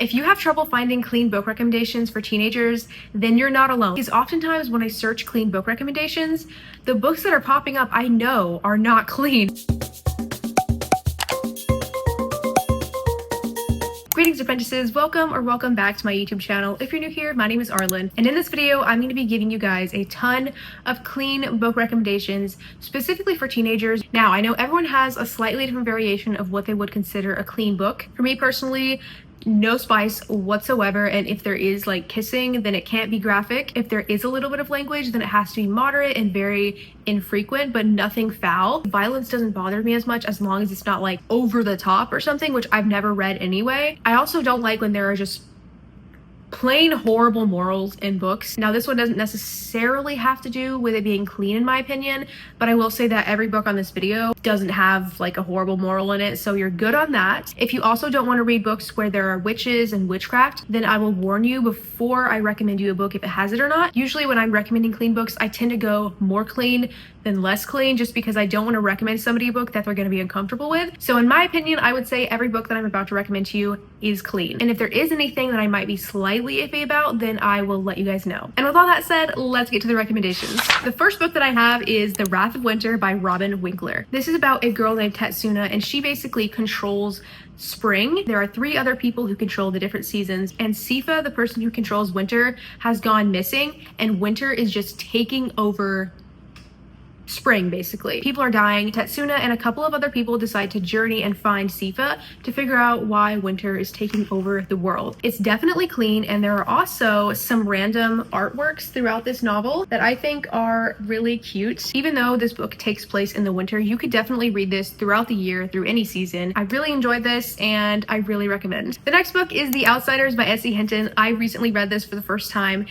If you have trouble finding clean book recommendations for teenagers, then you're not alone. Because oftentimes when I search clean book recommendations, the books that are popping up I know are not clean. Greetings apprentices, welcome back to my YouTube channel. If you're new here, my name is Arlin, and in this video I'm going to be giving you guys a ton of clean book recommendations specifically for teenagers. Now I know everyone has a slightly different variation of what they would consider a clean book. For me personally, no spice whatsoever, and if there is like kissing, then it can't be graphic. If there is a little bit of language, then it has to be moderate and very infrequent, but nothing foul. Violence doesn't bother me as much as long as it's not like over the top or something, which I've never read anyway. I also don't like when there are just plain horrible morals in books. Now this one doesn't necessarily have to do with it being clean in my opinion, but I will say that every book on this video doesn't have like a horrible moral in it, so you're good on that. If you also don't want to read books where there are witches and witchcraft, then I will warn you before I recommend you a book if it has it or not. Usually when I'm recommending clean books, I tend to go more clean than less clean, just because I don't want to recommend somebody a book that they're going to be uncomfortable with. So in my opinion, I would say every book that I'm about to recommend to you is clean. And if there is anything that I might be slightly iffy about, then I will let you guys know. And with all that said, let's get to the recommendations. The first book that I have is The Wrath of Winter by Robin Winkler. This is about a girl named Tetsuna, and she basically controls spring. There are 3 other people who control the different seasons, and Scythe, the person who controls winter, has gone missing, and winter is just taking over spring basically. People are dying. Tetsuna and a couple of other people decide to journey and find Scythe to figure out why winter is taking over the world. It's definitely clean, and there are also some random artworks throughout this novel that I think are really cute. Even though this book takes place in the winter, you could definitely read this throughout the year, through any season. I really enjoyed this and I really recommend. The next book is The Outsiders by S.E. Hinton. I recently read this for the first time.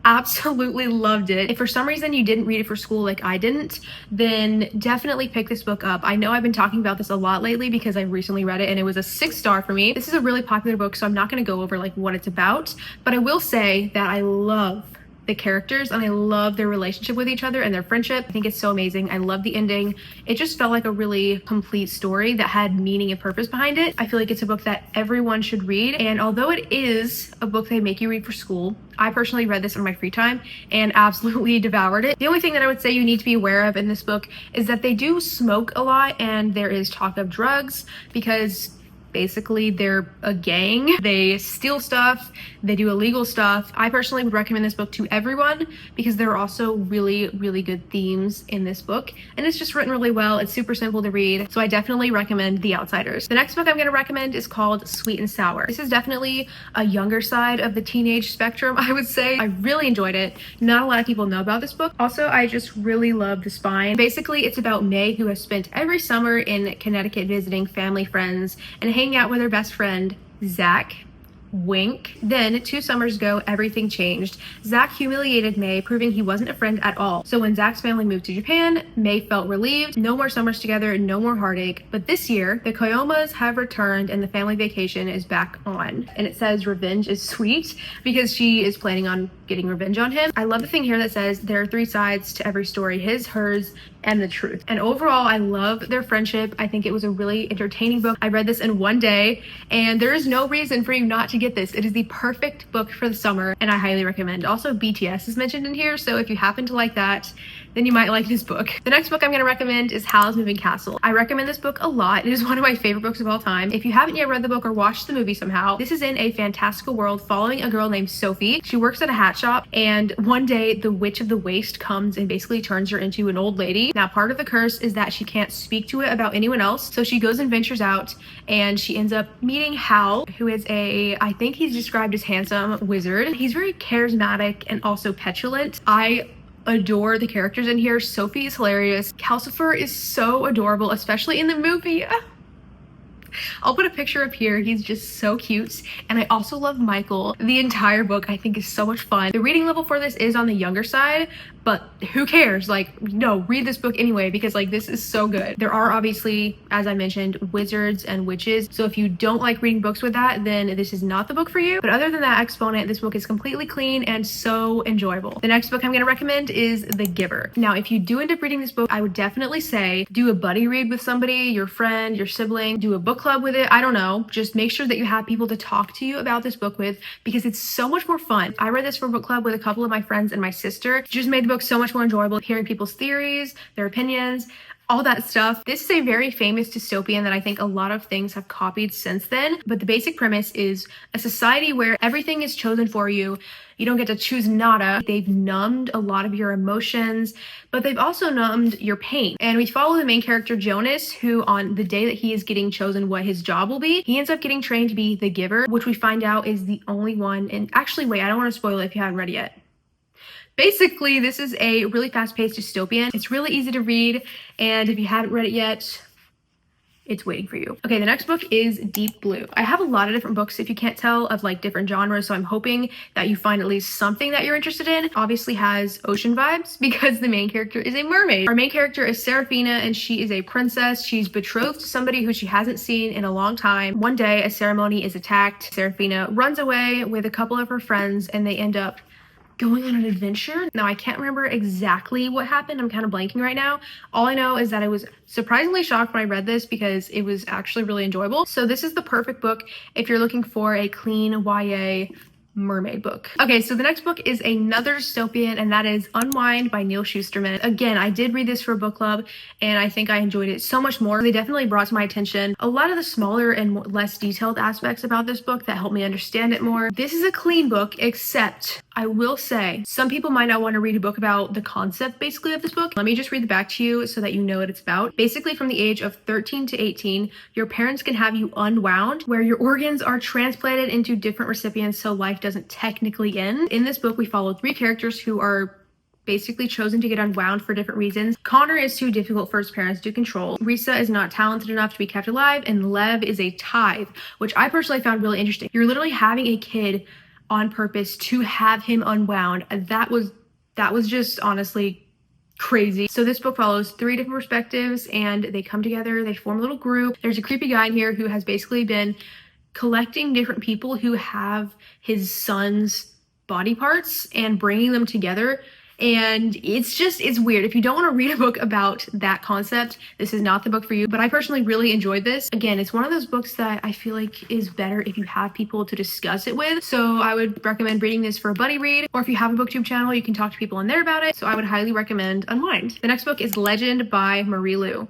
Absolutely loved it. If for some reason you didn't read it for school like I didn't, then definitely pick this book up. I know I've been talking about this a lot lately because I recently read it and it was a 6-star for me. This is a really popular book, so I'm not going to go over like what it's about, but I will say that I love the characters and I love their relationship with each other and their friendship. I think it's so amazing. I love the ending. It just felt like a really complete story that had meaning and purpose behind it. I feel like it's a book that everyone should read, and although it is a book they make you read for school, I personally read this in my free time and absolutely devoured it. The only thing that I would say you need to be aware of in this book is that they do smoke a lot and there is talk of drugs, because basically they're a gang. They steal stuff, they do illegal stuff. I personally would recommend this book to everyone because there are also really good themes in this book, and it's just written really well. It's super simple to read, so I definitely recommend The Outsiders. The next book I'm going to recommend is called Sweet and Sour. This is definitely a younger side of the teenage spectrum, I would say. I really enjoyed it. Not a lot of people know about this book. Also, I just really love the spine. Basically, it's about May, who has spent every summer in Connecticut visiting family, friends, and hanging out with her best friend, Zach. Wink. Then 2 summers ago, everything changed. Zach humiliated May, proving he wasn't a friend at all. So when Zach's family moved to Japan, May felt relieved. No more summers together, no more heartache. But this year, the Koyomas have returned and the family vacation is back on. And it says revenge is sweet because she is planning on getting revenge on him. I love the thing here that says there are 3 sides to every story: his, hers, and the truth. And overall, I love their friendship. I think it was a really entertaining book. I read this in one day, and there is no reason for you not to get this. It is the perfect book for the summer, and I highly recommend. Also, BTS is mentioned in here, so if you happen to like that, then you might like this book. The next book I'm going to recommend is Howl's Moving Castle. I recommend this book a lot. It is one of my favorite books of all time. If you haven't yet read the book or watched the movie somehow, this is in a fantastical world following a girl named Sophie. She works at a hat shop, and one day the Witch of the Waste comes and basically turns her into an old lady. Now, part of the curse is that she can't speak to it about anyone else, so she goes and ventures out, and she ends up meeting Howl, who is I think he's described as handsome wizard. He's very charismatic and also petulant. I adore the characters in here. Sophie is hilarious. Calcifer is so adorable, especially in the movie. I'll put a picture up here. He's just so cute. And I also love Michael. The entire book I think is so much fun. The reading level for this is on the younger side, but who cares? Like, no, read this book anyway, because like this is so good. There are obviously, as I mentioned, wizards and witches, so if you don't like reading books with that, then this is not the book for you. But other than that exponent, this book is completely clean and so enjoyable. The next book I'm going to recommend is The Giver. Now, if you do end up reading this book, I would definitely say do a buddy read with somebody, your friend, your sibling. Do a book club with it. I don't know. Just make sure that you have people to talk to you about this book with, because it's so much more fun. I read this for book club with a couple of my friends and my sister. It just made the book so much more enjoyable, hearing people's theories, their opinions, all that stuff. This is a very famous dystopian that I think a lot of things have copied since then. But the basic premise is a society where everything is chosen for you. You don't get to choose nada. They've numbed a lot of your emotions, but they've also numbed your pain. And we follow the main character, Jonas, who on the day that he is getting chosen what his job will be, he ends up getting trained to be the giver, which we find out is the only one. And actually, wait, I don't want to spoil it if you haven't read it yet. Basically, this is a really fast-paced dystopian. It's really easy to read, and if you haven't read it yet, it's waiting for you. Okay, the next book is Deep Blue. I have a lot of different books, if you can't tell, of like different genres, so I'm hoping that you find at least something that you're interested in. Obviously has ocean vibes because the main character is a mermaid. Our main character is Seraphina, and she is a princess. She's betrothed to somebody who she hasn't seen in a long time. One day, a ceremony is attacked. Seraphina runs away with a couple of her friends, and they end up going on an adventure. Now, I can't remember exactly what happened. I'm kind of blanking right now. All I know is that I was surprisingly shocked when I read this because it was actually really enjoyable. So this is the perfect book if you're looking for a clean YA mermaid book. Okay, so the next book is another dystopian, and that is Unwind by Neil Shusterman. Again, I did read this for a book club, and I think I enjoyed it so much more. They definitely brought to my attention a lot of the smaller and less detailed aspects about this book that helped me understand it more. This is a clean book, except I will say some people might not want to read a book about the concept basically of this book. Let me just read the back to you so that you know what it's about. Basically, from the age of 13 to 18, your parents can have you unwound, where your organs are transplanted into different recipients so life doesn't technically end. In this book, we follow 3 characters who are basically chosen to get unwound for different reasons. Connor is too difficult for his parents to control. Risa is not talented enough to be kept alive, and Lev is a tithe, which I personally found really interesting. You're literally having a kid on purpose to have him unwound. That was just honestly crazy. So this book follows 3 different perspectives, and they come together, they form a little group. There's a creepy guy in here who has basically been collecting different people who have his son's body parts and bringing them together. And it's weird. If you don't want to read a book about that concept, this is not the book for you. But I personally really enjoyed this. Again, it's one of those books that I feel like is better if you have people to discuss it with. So I would recommend reading this for a buddy read, or if you have a booktube channel, you can talk to people in there about it. So I would highly recommend Unwind. The next book is Legend by Marie Lu.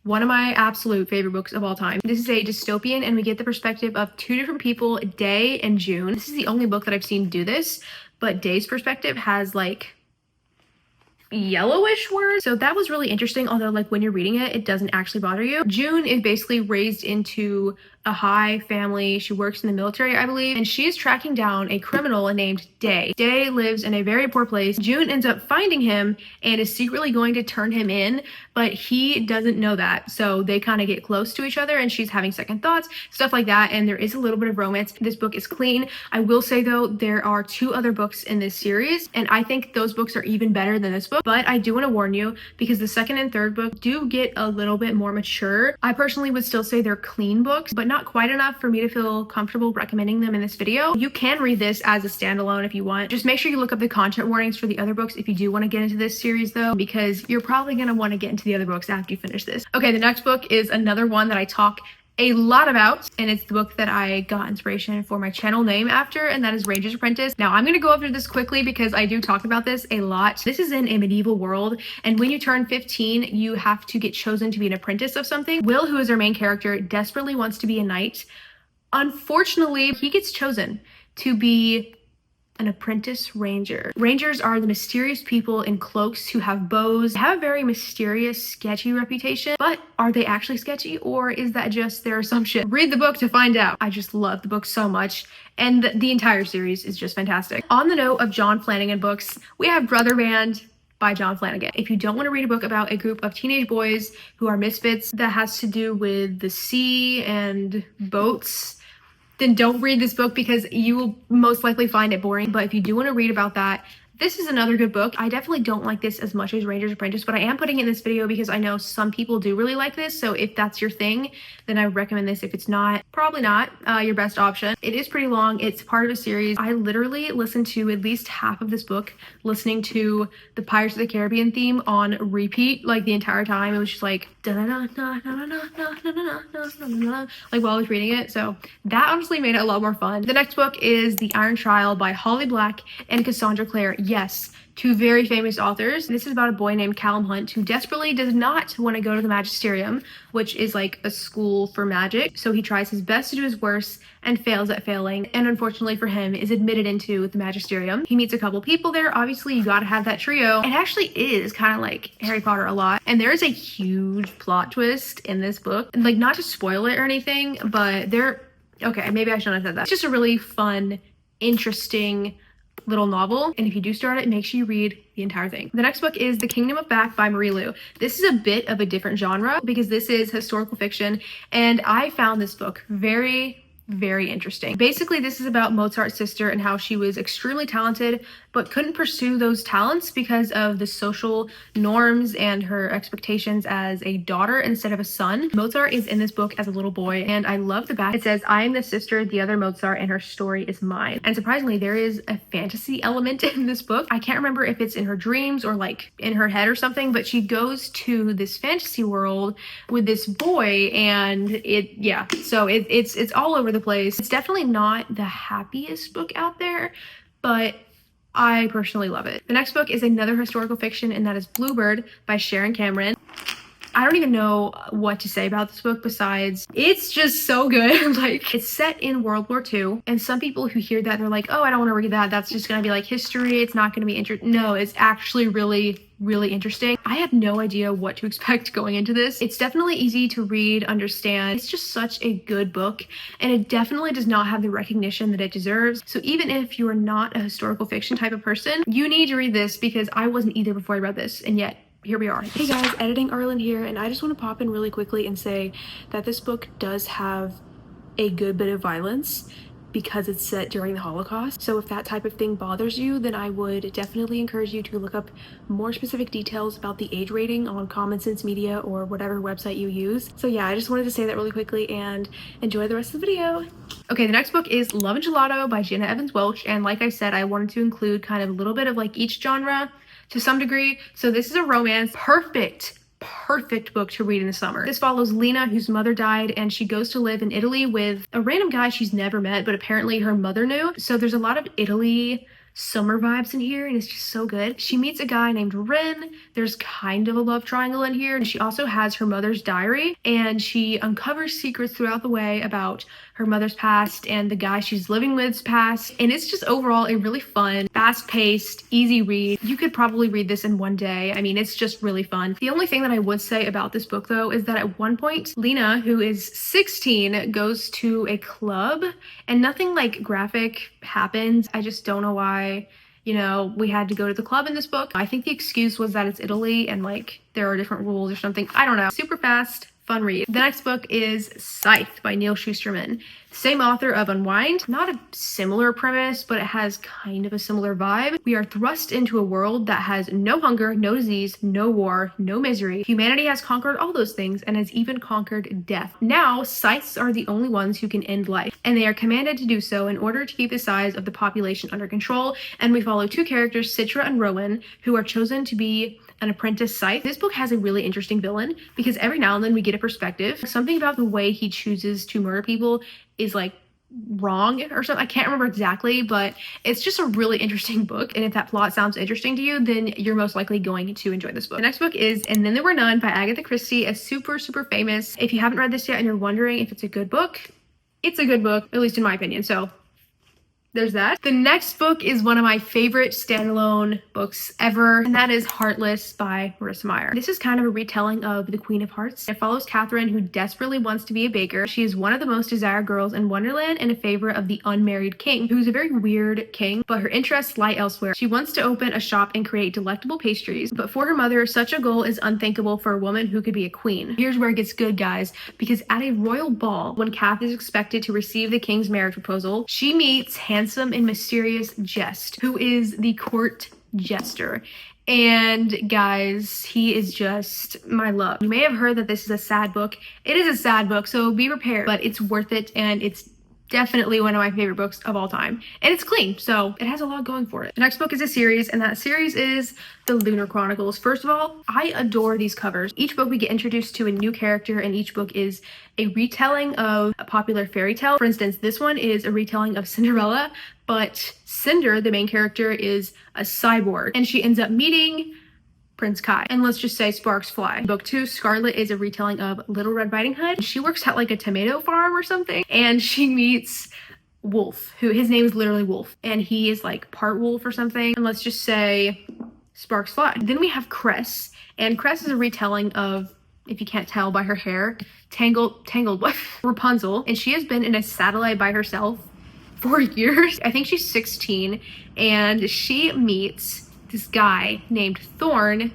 One of my absolute favorite books of all time. This is a dystopian, and we get the perspective of 2 different people, Day and June. This is the only book that I've seen do this, but Day's perspective has like yellowish words. So that was really interesting, although like when you're reading it, it doesn't actually bother you. June is basically raised into a high family. She works in the military, I believe, and she is tracking down a criminal named Day. Day lives in a very poor place. June ends up finding him and is secretly going to turn him in, but he doesn't know that. So they kind of get close to each other, and she's having second thoughts, stuff like that, and there is a little bit of romance. This book is clean. I will say though, there are 2 other books in this series, and I think those books are even better than this book, but I do want to warn you because the second and third book do get a little bit more mature. I personally would still say they're clean books, but not quite enough for me to feel comfortable recommending them in this video. You can read this as a standalone if you want. Just make sure you look up the content warnings for the other books if you do want to get into this series though, because you're probably going to want to get into the other books after you finish this. Okay, the next book is another one that I talk a lot about, and it's the book that I got inspiration for my channel name after, and that is Ranger's Apprentice. Now I'm going to go over this quickly because I do talk about this a lot. This is in a medieval world, and when you turn 15, you have to get chosen to be an apprentice of something. Will, who is our main character, desperately wants to be a knight. Unfortunately, he gets chosen to be an apprentice ranger. Rangers are the mysterious people in cloaks who have bows. They have a very mysterious, sketchy reputation, but are they actually sketchy, or is that just their assumption? Read the book to find out. I just love the book so much, and the entire series is just fantastic. On the note of John Flanagan books, we have Brother Band by John Flanagan. If you don't want to read a book about a group of teenage boys who are misfits that has to do with the sea and boats, then don't read this book because you will most likely find it boring. But if you do want to read about that, This is another good book. I definitely don't like this as much as Ranger's Apprentice, but I am putting it in this video because I know some people do really like this. So if that's your thing, then I recommend this. If it's not, probably not your best option. It is pretty long. It's part of a series. I literally listened to at least half of this book listening to the Pirates of the Caribbean theme on repeat like the entire time. It was just like like while I was reading it. So that honestly made it a lot more fun. The next book is The Iron Trial by Holly Black and Cassandra Clare. Yes, two very famous authors. This is about a boy named Callum Hunt who desperately does not want to go to the Magisterium, which is like a school for magic. So he tries his best to do his worst and fails at failing, and unfortunately for him is admitted into the Magisterium. He meets a couple people there. Obviously you gotta have that trio. It actually is kind of like Harry Potter a lot, and there is a huge plot twist in this book. Like, not to spoil it or anything, but okay, maybe I shouldn't have said that. It's just a really fun, interesting little novel, and if you do start it, make sure you read the entire thing. The next book is The Kingdom of Back by Marie Lu. This is a bit of a different genre because this is historical fiction, and I found this book very interesting. Basically, this is about Mozart's sister and how she was extremely talented but couldn't pursue those talents because of the social norms and her expectations as a daughter instead of a son. Mozart is in this book as a little boy, and I love the back. It says, "I am the sister, the other Mozart, and her story is mine." And surprisingly, there is a fantasy element in this book. I can't remember if it's in her dreams or like in her head or something, but she goes to this fantasy world with this boy, and so it's all over the place. It's definitely not the happiest book out there, but I personally love it. The next book is another historical fiction, and that is Bluebird by Sharon Cameron. I don't even know what to say about this book besides it's just so good. Like, it's set in World War II, and some people who hear that, they're like, oh, I don't want to read that. That's just going to be like history. It's not going to be interesting. No, it's actually really interesting. I had no idea what to expect going into this. It's definitely easy to read, understand. It's just such a good book, and it definitely does not have the recognition that it deserves. So even if you are not a historical fiction type of person, you need to read this, because I wasn't either before I read this, and yet here we are. Hey guys, editing Arlin here, and I just want to pop in really quickly and say that this book does have a good bit of violence because it's set during the Holocaust. So if that type of thing bothers you, then I would definitely encourage you to look up more specific details about the age rating on Common Sense Media or whatever website you use. So yeah, I just wanted to say that really quickly, and enjoy the rest of the video. Okay, the next book is Love and Gelato by Jenna Evans Welch, and like I said, I wanted to include kind of a little bit of like each genre to some degree. So this is a romance. Perfect book to read in the summer. This follows Lena, whose mother died, and she goes to live in Italy with a random guy she's never met, but apparently her mother knew. So there's a lot of Italy summer vibes in here, and it's just so good. She meets a guy named Ren. There's kind of a love triangle in here, and she also has her mother's diary, and she uncovers secrets throughout the way about her mother's past and the guy she's living with's past. And it's just overall a really fun, fast-paced, easy read. You could probably read this in one day. I mean, it's just really fun. The only thing that I would say about this book though is that at one point, Lena, who is 16, goes to a club, and nothing like graphic happens. I just don't know why, you know, we had to go to the club in this book. I think the excuse was that it's Italy and like there are different rules or something. I don't know. Super fast, fun read. The next book is Scythe by Neil Shusterman. Same author of Unwind. Not a similar premise, but it has kind of a similar vibe. We are thrust into a world that has no hunger, no disease, no war, no misery. Humanity has conquered all those things and has even conquered death. Now, scythes are the only ones who can end life, and they are commanded to do so in order to keep the size of the population under control. And we follow two characters, Citra and Rowan, who are chosen to be an apprentice scythe. This book has a really interesting villain because every now and then we get a perspective. Something about the way he chooses to murder people is like wrong or something. I can't remember exactly, but it's just a really interesting book. And if that plot sounds interesting to you, then you're most likely going to enjoy this book. The next book is And Then There Were None by Agatha Christie, a super famous. If you haven't read this yet and you're wondering if it's a good book, it's a good book, at least in my opinion. So there's that. The next book is one of my favorite standalone books ever, and that is Heartless by Marissa Meyer. This is kind of a retelling of The Queen of Hearts. It follows Catherine, who desperately wants to be a baker. She is one of the most desired girls in Wonderland and in favor of the unmarried king, who's a very weird king, but her interests lie elsewhere. She wants to open a shop and create delectable pastries, but for her mother, such a goal is unthinkable for a woman who could be a queen. Here's where it gets good, guys, because at a royal ball, when Kath is expected to receive the king's marriage proposal, she meets handsome and mysterious Jest, who is the court Jester. And guys, he is just my love. You may have heard that this is a sad book. It is a sad book, so be prepared, but it's worth it, and it's definitely one of my favorite books of all time. And it's clean, so it has a lot going for it. The next book is a series, and that series is the Lunar Chronicles. First of all, I adore these covers. Each book we get introduced to a new character, and each book is a retelling of a popular fairy tale. For instance, this one is a retelling of Cinderella, but Cinder, the main character, is a cyborg, and she ends up meeting Prince Kai, and let's just say sparks fly. Book 2, Scarlet, is a retelling of Little Red Riding Hood. She works at like a tomato farm or something, and she meets Wolf, who his name is literally Wolf, and he is like part wolf or something, and let's just say sparks fly. Then we have Cress, and Cress is a retelling of, if you can't tell by her hair, Tangled what? Rapunzel, and she has been in a satellite by herself for years. I think she's 16, and she meets this guy named Thorn,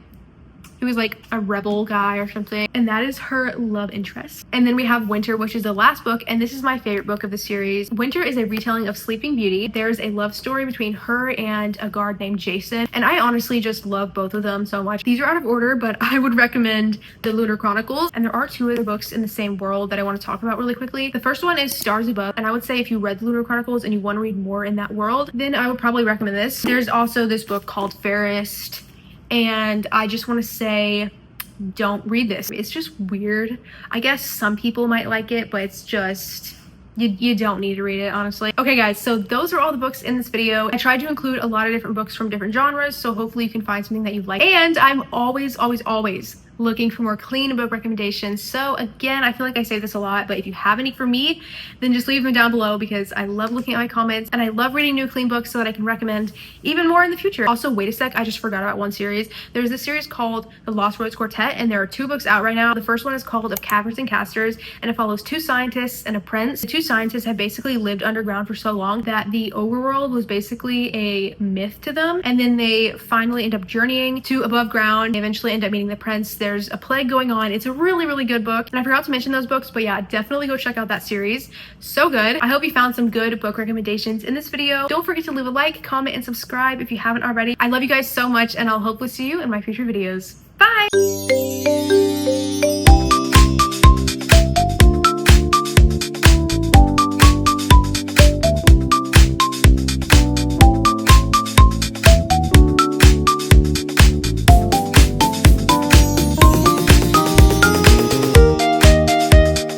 who is like a rebel guy or something, and that is her love interest. And then we have Winter, which is the last book, and this is my favorite book of the series. Winter is a retelling of Sleeping Beauty. There's a love story between her and a guard named Jason, and I honestly just love both of them so much. These are out of order, but I would recommend the Lunar Chronicles, and there are 2 other books in the same world that I want to talk about really quickly. The first one is Stars Above, and I would say if you read the Lunar Chronicles and you want to read more in that world, then I would probably recommend this. There's also this book called Fairest, and I just want to say, don't read this. It's just weird. I guess some people might like it, but it's just, you don't need to read it, honestly. Okay guys, so those are all the books in this video. I tried to include a lot of different books from different genres, so hopefully you can find something that you like. And I'm always looking for more clean book recommendations. So again, I feel like I say this a lot, but if you have any for me, then just leave them down below, because I love looking at my comments and I love reading new clean books so that I can recommend even more in the future. Also, wait a sec, I just forgot about one series. There's this series called The Lost Roads Quartet, and there are 2 books out right now. The first one is called Of Caverns and Casters, and it follows 2 scientists and a prince. The 2 scientists have basically lived underground for so long that the overworld was basically a myth to them, and then they finally end up journeying to above ground. They eventually end up meeting the prince. There's a plague going on. It's a really good book, and I forgot to mention those books, but yeah, definitely go check out that series. So good. I hope you found some good book recommendations in this video. Don't forget to leave a like, comment, and subscribe if you haven't already. I love you guys so much, and I'll hopefully see you in my future videos. Bye!